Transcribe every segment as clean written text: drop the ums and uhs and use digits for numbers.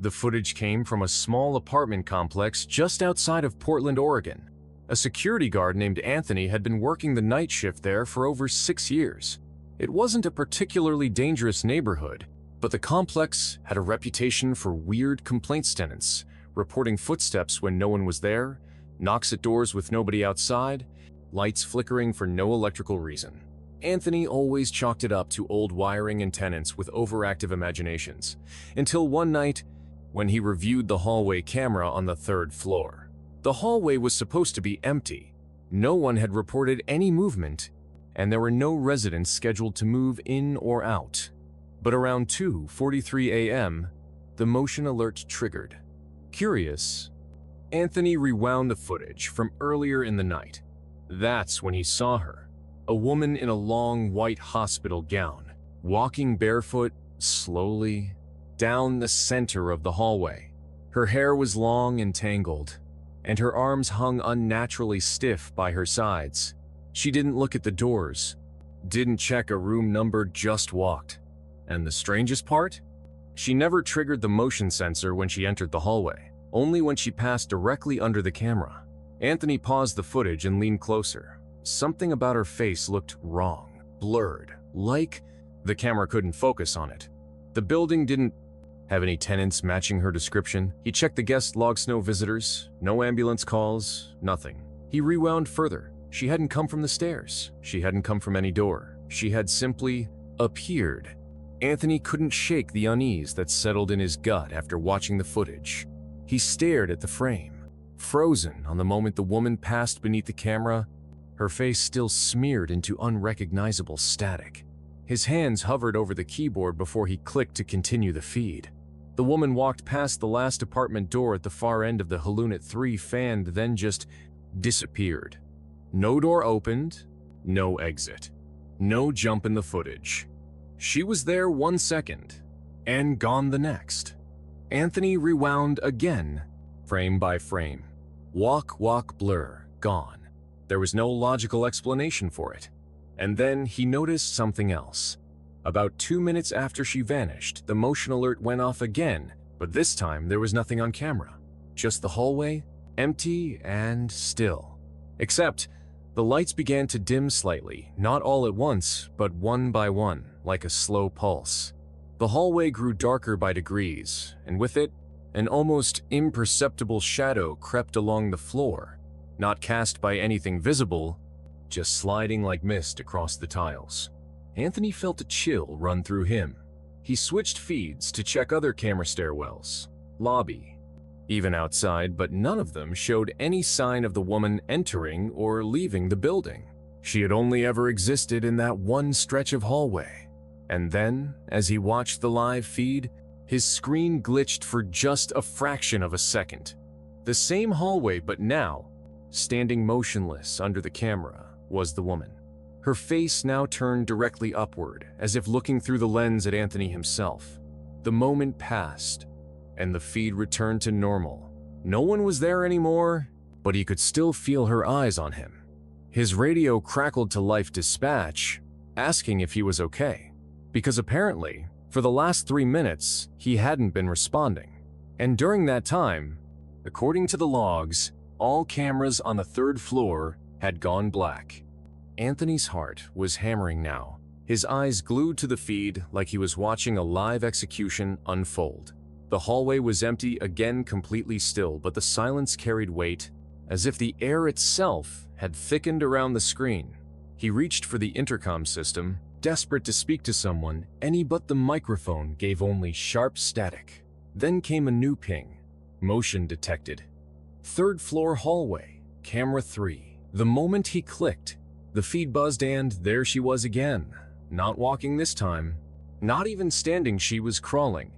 The footage came from a small apartment complex just outside of Portland, Oregon. A security guard named Anthony had been working the night shift there for over 6 years. It wasn't a particularly dangerous neighborhood, but the complex had a reputation for weird complaints tenants, reporting footsteps when no one was there, knocks at doors with nobody outside, lights flickering for no electrical reason. Anthony always chalked it up to old wiring and tenants with overactive imaginations, until one night when he reviewed the hallway camera on the 3rd floor. The hallway was supposed to be empty. No one had reported any movement, and there were no residents scheduled to move in or out. But around 2:43 a.m., the motion alert triggered. Curious, Anthony rewound the footage from earlier in the night. That's when he saw her, a woman in a long white hospital gown, walking barefoot slowly down the center of the hallway. Her hair was long and tangled, and her arms hung unnaturally stiff by her sides. She didn't look at the doors, didn't check a room number, just walked. And the strangest part? She never triggered the motion sensor when she entered the hallway, only when she passed directly under the camera. Anthony paused the footage and leaned closer. Something about her face looked wrong, blurred, like the camera couldn't focus on it. The building didn't have any tenants matching her description. He checked the guest logs, no visitors, no ambulance calls, nothing. He rewound further. She hadn't come from the stairs. She hadn't come from any door. She had simply appeared. Anthony couldn't shake the unease that settled in his gut after watching the footage. He stared at the frame, frozen on the moment the woman passed beneath the camera, her face still smeared into unrecognizable static. His hands hovered over the keyboard before he clicked to continue the feed. The woman walked past the last apartment door at the far end of the Halunit 3 fanned, then just disappeared. No door opened, no exit, no jump in the footage. She was there 1 second, and gone the next. Anthony rewound again, frame by frame. Walk, blur, gone. There was no logical explanation for it. And then he noticed something else. About 2 minutes after she vanished, the motion alert went off again, but this time there was nothing on camera. Just the hallway, empty and still. Except, the lights began to dim slightly, not all at once, but one by one, like a slow pulse. The hallway grew darker by degrees, and with it, an almost imperceptible shadow crept along the floor, not cast by anything visible, just sliding like mist across the tiles. Anthony felt a chill run through him. He switched feeds to check other camera stairwells, lobby, even outside, but none of them showed any sign of the woman entering or leaving the building. She had only ever existed in that one stretch of hallway. And then, as he watched the live feed, his screen glitched for just a fraction of a second. The same hallway, but now, standing motionless under the camera, was the woman. Her face now turned directly upward, as if looking through the lens at Anthony himself. The moment passed, and the feed returned to normal. No one was there anymore, but he could still feel her eyes on him. His radio crackled to life dispatch, asking if he was okay, because apparently, for the last 3 minutes, he hadn't been responding. And during that time, according to the logs, all cameras on the 3rd floor had gone black. Anthony's heart was hammering now, his eyes glued to the feed like he was watching a live execution unfold. The hallway was empty, again completely still, but the silence carried weight, as if the air itself had thickened around the screen. He reached for the intercom system, desperate to speak to someone, any but the microphone gave only sharp static. Then came a new ping. Motion detected. 3rd floor hallway, camera 3. The moment he clicked, the feed buzzed and there she was again. Not walking this time. Not even standing, she was crawling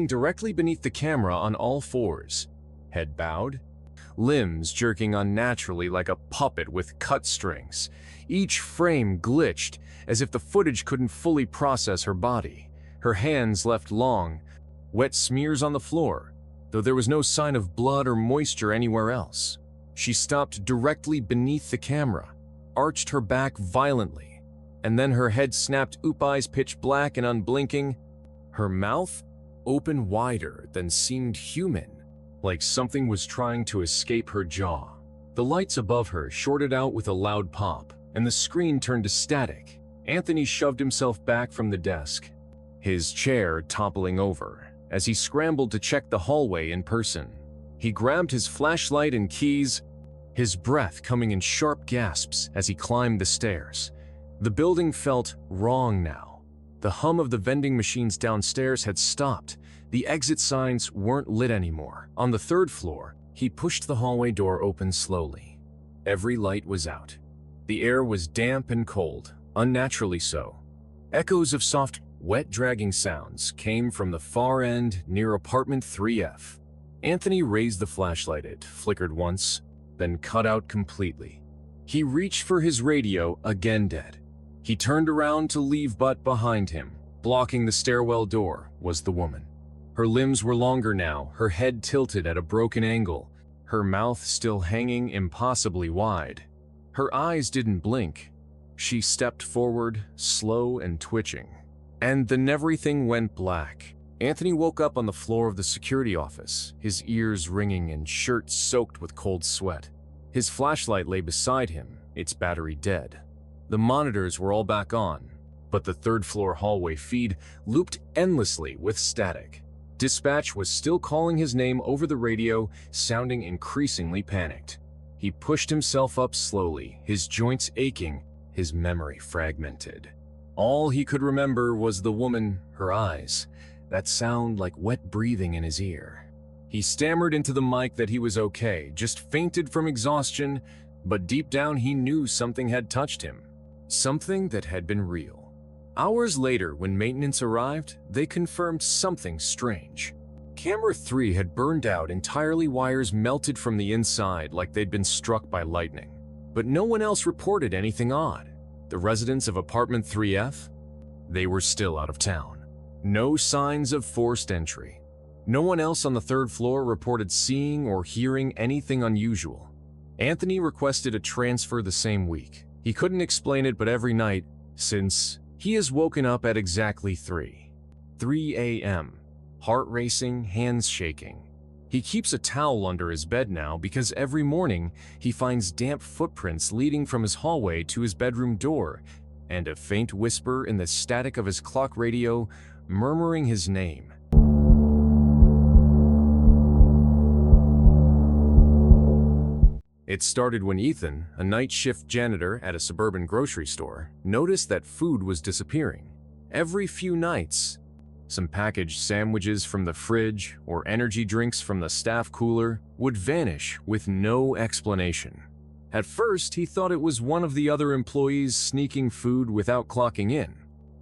directly beneath the camera on all fours. Head bowed, limbs jerking unnaturally like a puppet with cut strings. Each frame glitched, as if the footage couldn't fully process her body. Her hands left long, wet smears on the floor, though there was no sign of blood or moisture anywhere else. She stopped directly beneath the camera, arched her back violently, and then her head snapped, eyes pitch black and unblinking. Her mouth open wider than seemed human, like something was trying to escape her jaw. The lights above her shorted out with a loud pop, and the screen turned to static. Anthony shoved himself back from the desk, his chair toppling over, as he scrambled to check the hallway in person. He grabbed his flashlight and keys, his breath coming in sharp gasps as he climbed the stairs. The building felt wrong now. The hum of the vending machines downstairs had stopped. The exit signs weren't lit anymore. On the third floor, he pushed the hallway door open slowly. Every light was out. The air was damp and cold, unnaturally so. Echoes of soft, wet dragging sounds came from the far end near apartment 3F. Anthony raised the flashlight. It flickered once, then cut out completely. He reached for his radio, again dead. He turned around to leave, but behind him, blocking the stairwell door, was the woman. Her limbs were longer now, her head tilted at a broken angle, her mouth still hanging impossibly wide. Her eyes didn't blink. She stepped forward, slow and twitching. And then everything went black. Anthony woke up on the floor of the security office, his ears ringing and shirt soaked with cold sweat. His flashlight lay beside him, its battery dead. The monitors were all back on, but the third-floor hallway feed looped endlessly with static. Dispatch was still calling his name over the radio, sounding increasingly panicked. He pushed himself up slowly, his joints aching, his memory fragmented. All he could remember was the woman, her eyes, that sound like wet breathing in his ear. He stammered into the mic that he was okay, just fainted from exhaustion, but deep down he knew something had touched him. Something that had been real. Hours later, when maintenance arrived, they confirmed something strange. Camera 3 had burned out entirely, wires melted from the inside like they'd been struck by lightning. But no one else reported anything odd. The residents of apartment 3F? They were still out of town. No signs of forced entry. No one else on the third floor reported seeing or hearing anything unusual. Anthony requested a transfer the same week. He couldn't explain it, but every night, since he has woken up at exactly 3 a.m., heart racing, hands shaking. He keeps a towel under his bed now because every morning he finds damp footprints leading from his hallway to his bedroom door, and a faint whisper in the static of his clock radio murmuring his name. It started when Ethan, a night shift janitor at a suburban grocery store, noticed that food was disappearing. Every few nights, some packaged sandwiches from the fridge or energy drinks from the staff cooler would vanish with no explanation. At first, he thought it was one of the other employees sneaking food without clocking in,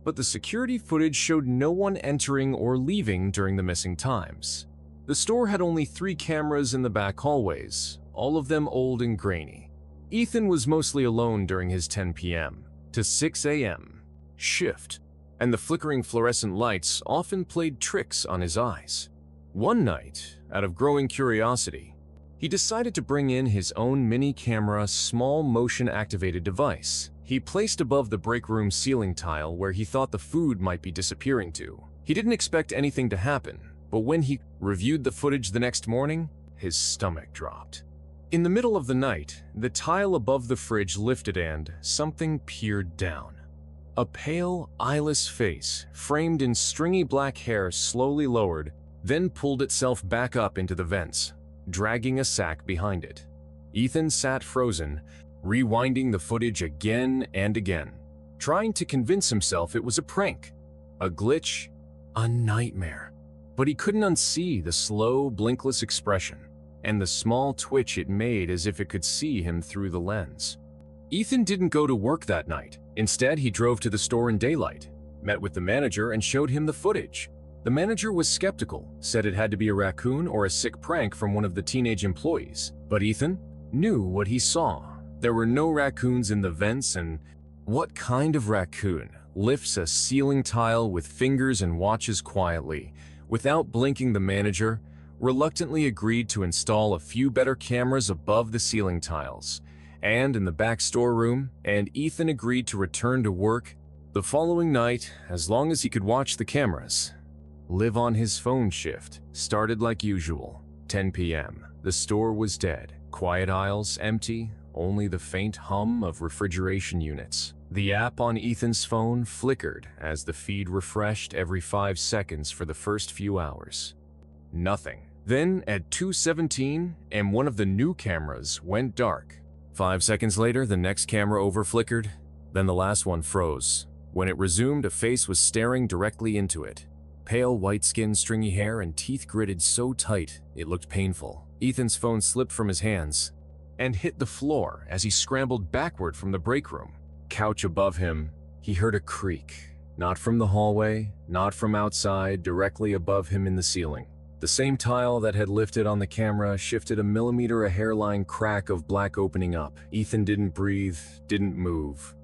but the security footage showed no one entering or leaving during the missing times. The store had only 3 cameras in the back hallways, all of them old and grainy. Ethan was mostly alone during his 10 p.m. to 6 a.m. shift, and the flickering fluorescent lights often played tricks on his eyes. One night, out of growing curiosity, he decided to bring in his own mini-camera, small motion-activated device. He placed above the break room ceiling tile where he thought the food might be disappearing to. He didn't expect anything to happen, but when he reviewed the footage the next morning, his stomach dropped. In the middle of the night, the tile above the fridge lifted and something peered down. A pale, eyeless face, framed in stringy black hair, slowly lowered, then pulled itself back up into the vents, dragging a sack behind it. Ethan sat frozen, rewinding the footage again and again, trying to convince himself it was a prank, a glitch, a nightmare. But he couldn't unsee the slow, blinkless expression and the small twitch it made as if it could see him through the lens. Ethan didn't go to work that night. Instead, he drove to the store in daylight, met with the manager, and showed him the footage. The manager was skeptical, said it had to be a raccoon or a sick prank from one of the teenage employees. But Ethan knew what he saw. There were no raccoons in the vents, and what kind of raccoon lifts a ceiling tile with fingers and watches quietly? Without blinking, the manager reluctantly agreed to install a few better cameras above the ceiling tiles and in the back storeroom, and Ethan agreed to return to work the following night as long as he could watch the cameras. live on his phone shift started like usual. 10 p.m. The store was dead. Quiet aisles empty, only the faint hum of refrigeration units. The app on Ethan's phone flickered as the feed refreshed every 5 seconds for the first few hours. Nothing. Then, at 2:17, and one of the new cameras went dark. 5 seconds later, the next camera over-flickered, then the last one froze. When it resumed, a face was staring directly into it. Pale white skin, stringy hair, and teeth gritted so tight it looked painful. Ethan's phone slipped from his hands and hit the floor as he scrambled backward from the break room. Couch above him, he heard a creak. Not from the hallway, not from outside, directly above him in the ceiling. The same tile that had lifted on the camera shifted a millimeter, a hairline crack of black opening up. Ethan didn't breathe, didn't move,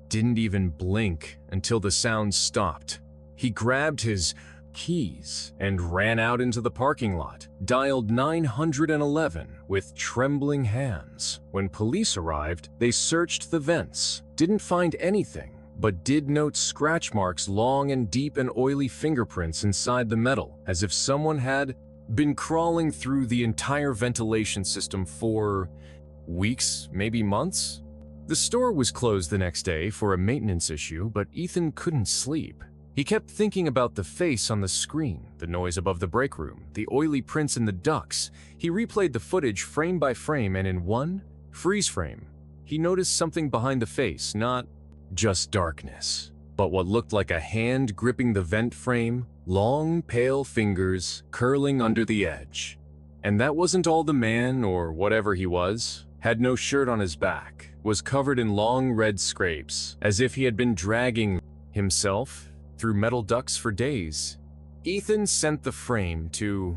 didn't even blink until the sound stopped. He grabbed his keys and ran out into the parking lot, dialed 911 with trembling hands. When police arrived, they searched the vents, didn't find anything, but did note scratch marks, long and deep and oily fingerprints inside the metal, as if someone had been crawling through the entire ventilation system for weeks, maybe months. The store was closed the next day for a maintenance issue, but Ethan couldn't sleep. He kept thinking about the face on the screen, the noise above the break room, the oily prints in the ducts. He replayed the footage frame by frame, and in one freeze frame, he noticed something behind the face, not just darkness, but what looked like a hand gripping the vent frame, long, pale fingers curling under the edge. And that wasn't all. The man, or whatever he was, had no shirt on his back, was covered in long red scrapes, as if he had been dragging himself through metal ducts for days. Ethan sent the frame to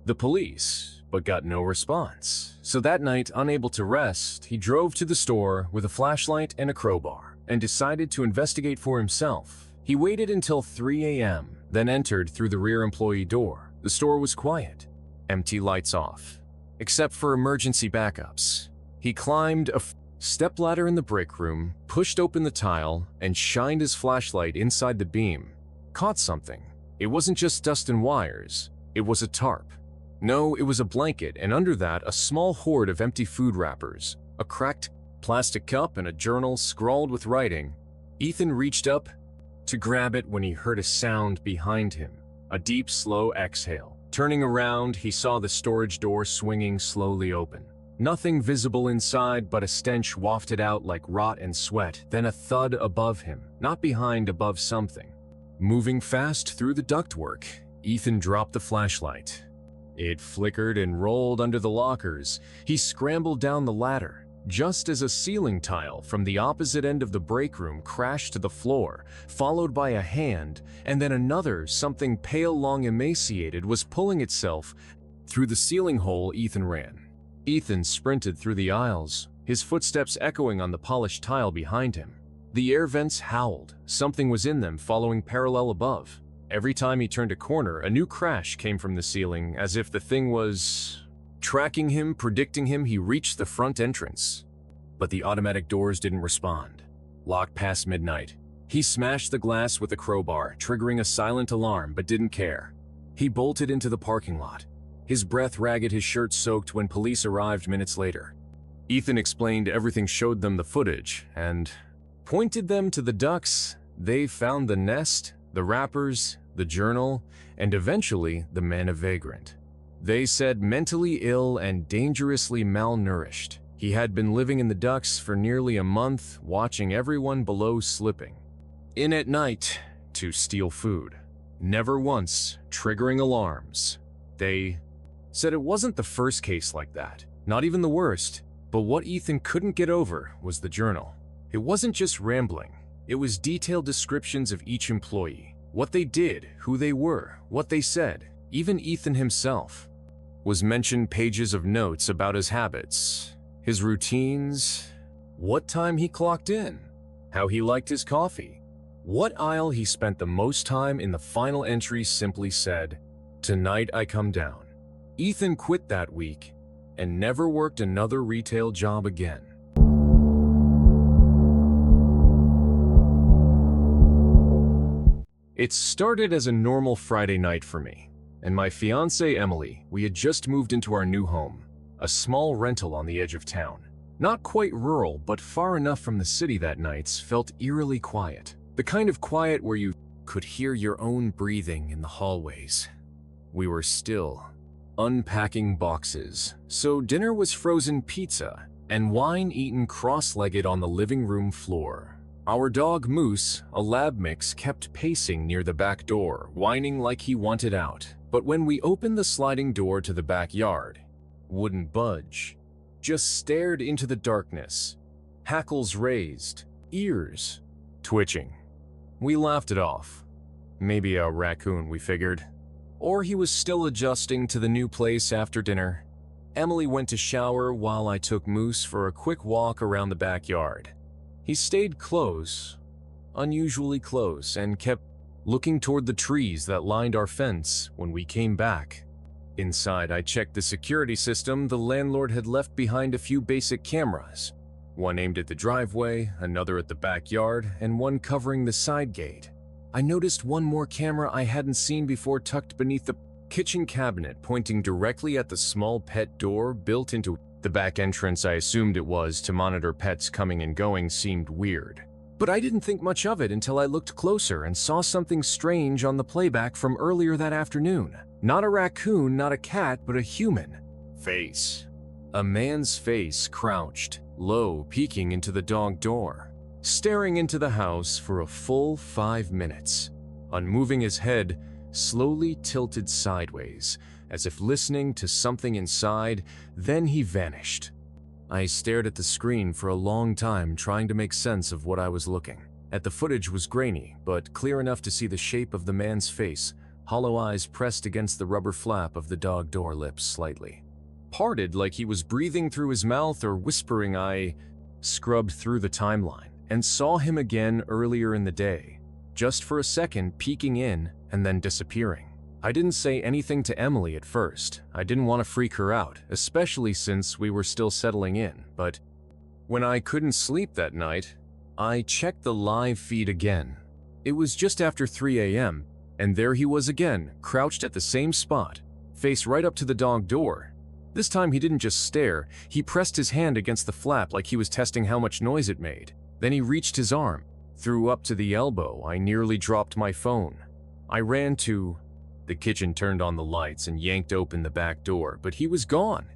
the police, but got no response. So that night, unable to rest, he drove to the store with a flashlight and a crowbar, and decided to investigate for himself. He waited until 3 a.m., then entered through the rear employee door. The store was quiet, empty, lights off, except for emergency backups. He climbed a stepladder in the break room, pushed open the tile, and shined his flashlight inside the beam. Caught something. It wasn't just dust and wires. It was a tarp. No, it was a blanket, and under that, a small hoard of empty food wrappers, a cracked plastic cup, and a journal scrawled with writing. Ethan reached up to grab it when he heard a sound behind him, a deep, slow exhale. Turning around, he saw the storage door swinging slowly open. Nothing visible inside but a stench wafted out like rot and sweat, then a thud above him, not behind, above something. Moving fast through the ductwork, Ethan dropped the flashlight. It flickered and rolled under the lockers. He scrambled down the ladder, just as a ceiling tile from the opposite end of the break room crashed to the floor, followed by a hand, and then another, something pale, long, emaciated, was pulling itself through the ceiling hole. Ethan ran. Ethan sprinted through the aisles, his footsteps echoing on the polished tile behind him. The air vents howled. Something was in them, following parallel above. Every time he turned a corner, a new crash came from the ceiling, as if the thing was tracking him, predicting him. He reached the front entrance, but the automatic doors didn't respond. Locked past midnight. He smashed the glass with a crowbar, triggering a silent alarm, but didn't care. He bolted into the parking lot, his breath ragged, his shirt soaked, when police arrived minutes later. Ethan explained everything, showed them the footage, and pointed them to the ducks. They found the nest, the wrappers, the journal, and eventually the man, a vagrant. They said mentally ill and dangerously malnourished. He had been living in the ducts for nearly a month, watching everyone below slipping in at night to steal food, never once triggering alarms. They said it wasn't the first case like that, not even the worst, but what Ethan couldn't get over was the journal. It wasn't just rambling, it was detailed descriptions of each employee, what they did, who they were, what they said. Even Ethan himself was mentioned, pages of notes about his habits, his routines, what time he clocked in, how he liked his coffee, what aisle he spent the most time in. The final entry simply said, "Tonight I come down." Ethan quit that week and never worked another retail job again. It started as a normal Friday night for me, and my fiancée Emily. We had just moved into our new home, a small rental on the edge of town. Not quite rural, but far enough from the city that nights felt eerily quiet. The kind of quiet where you could hear your own breathing in the hallways. We were still unpacking boxes, so dinner was frozen pizza and wine eaten cross-legged on the living room floor. Our dog Moose, a lab mix, kept pacing near the back door, whining like he wanted out. But when we opened the sliding door to the backyard, wouldn't budge. Just stared into the darkness, hackles raised, ears twitching. We laughed it off. Maybe a raccoon, we figured. Or he was still adjusting to the new place after dinner. Emily went to shower while I took Moose for a quick walk around the backyard. He stayed close, unusually close, and kept looking toward the trees that lined our fence when we came back. Inside, I checked the security system. The landlord had left behind a few basic cameras, one aimed at the driveway, another at the backyard, and one covering the side gate. I noticed one more camera I hadn't seen before tucked beneath the kitchen cabinet, pointing directly at the small pet door built into the back entrance. I assumed it was to monitor pets coming and going. Seemed weird. But I didn't think much of it until I looked closer and saw something strange on the playback from earlier that afternoon. Not a raccoon, not a cat, but a human face. A man's face crouched, low, peeking into the dog door, staring into the house for a full 5 minutes, unmoving. His head slowly tilted sideways, as if listening to something inside. Then he vanished. I stared at the screen for a long time, trying to make sense of what I was looking at. The footage was grainy, but clear enough to see the shape of the man's face, hollow eyes pressed against the rubber flap of the dog door, lips slightly parted like he was breathing through his mouth or whispering. I scrubbed through the timeline and saw him again earlier in the day, just for a second, peeking in and then disappearing. I didn't say anything to Emily at first. I didn't want to freak her out, especially since we were still settling in. But when I couldn't sleep that night, I checked the live feed again. It was just after 3 a.m., and there he was again, crouched at the same spot, face right up to the dog door. This time he didn't just stare, he pressed his hand against the flap like he was testing how much noise it made. Then he reached his arm through up to the elbow. I nearly dropped my phone. I ran to the kitchen, turned on the lights, and yanked open the back door, but he was gone.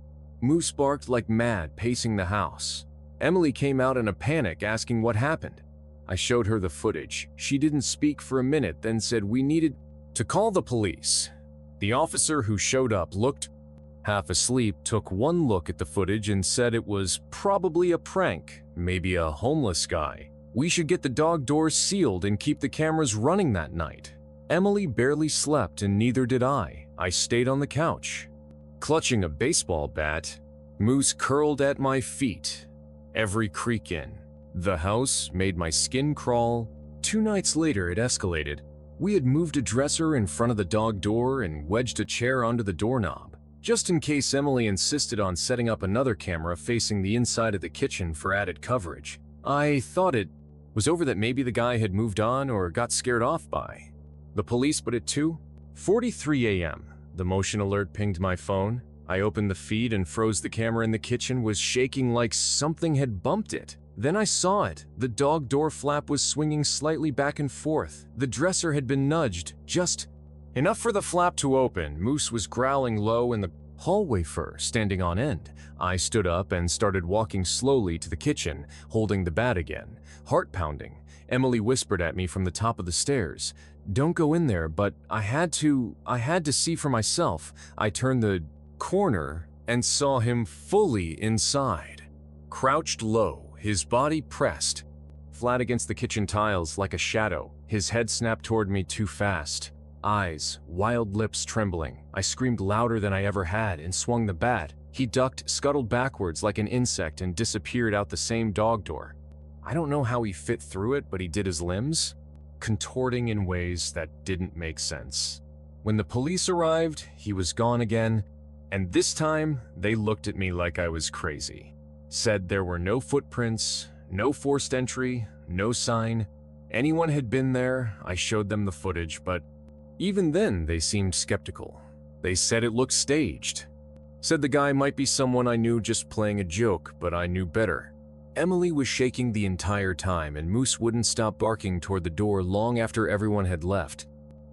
Moose barked like mad, pacing the house. Emily came out in a panic, asking what happened. I showed her the footage. She didn't speak for a minute, then said we needed to call the police. The officer who showed up looked half asleep, took one look at the footage, and said it was probably a prank, maybe a homeless guy. We should get the dog doors sealed and keep the cameras running that night. Emily barely slept, and neither did I. I stayed on the couch, clutching a baseball bat. Moose curled at my feet, every creak in the house made my skin crawl. 2 nights later, it escalated. We had moved a dresser in front of the dog door and wedged a chair under the doorknob, just in case Emily insisted on setting up another camera facing the inside of the kitchen for added coverage. I thought it was over, that maybe the guy had moved on or got scared off by the police, but at 2:43 a.m., the motion alert pinged my phone. I opened the feed and froze. The camera in the kitchen was shaking like something had bumped it. Then I saw it. The dog door flap was swinging slightly back and forth. The dresser had been nudged, just enough for the flap to open. Moose was growling low in the hallway, fur standing on end. I stood up and started walking slowly to the kitchen, holding the bat again, heart pounding. Emily whispered at me from the top of the stairs, "Don't go in there," but I had to see for myself. I turned the corner and saw him fully inside, crouched low, his body pressed flat against the kitchen tiles like a shadow. His head snapped toward me too fast. Eyes, wild lips trembling. I screamed louder than I ever had and swung the bat. He ducked, scuttled backwards like an insect, and disappeared out the same dog door. I don't know how he fit through it, but he did, his limbs contorting in ways that didn't make sense. When the police arrived, he was gone again, and this time they looked at me like I was crazy. Said there were no footprints, no forced entry, no sign. Anyone had been there, I showed them the footage, but even then they seemed skeptical. They said it looked staged. Said the guy might be someone I knew just playing a joke, but I knew better. Emily was shaking the entire time, and Moose wouldn't stop barking toward the door long after everyone had left.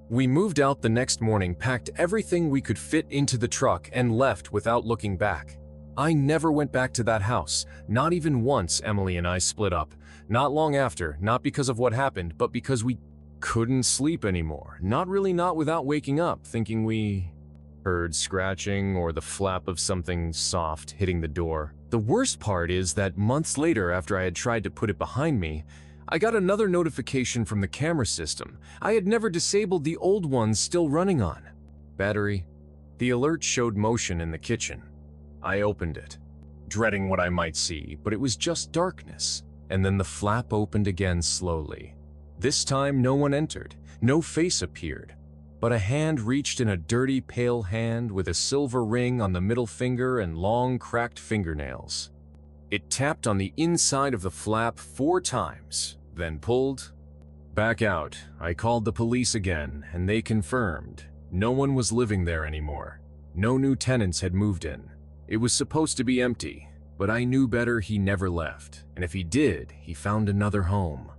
We moved out the next morning, packed everything we could fit into the truck, and left without looking back. I never went back to that house, not even once. Emily and I split up. Not long after, not because of what happened, but because we couldn't sleep anymore. Not without waking up, thinking we heard scratching or the flap of something soft hitting the door. The worst part is that months later, after I had tried to put it behind me, I got another notification from the camera system. I had never disabled the old ones still running on. Battery. The alert showed motion in the kitchen. I opened it, dreading what I might see, but it was just darkness. And then the flap opened again slowly. This time no one entered, no face appeared, but a hand reached in, a dirty, pale hand with a silver ring on the middle finger and long, cracked fingernails. It tapped on the inside of the flap 4 times, then pulled back out. I called the police again, and they confirmed no one was living there anymore. No new tenants had moved in. It was supposed to be empty, but I knew better. He never left, and if he did, he found another home.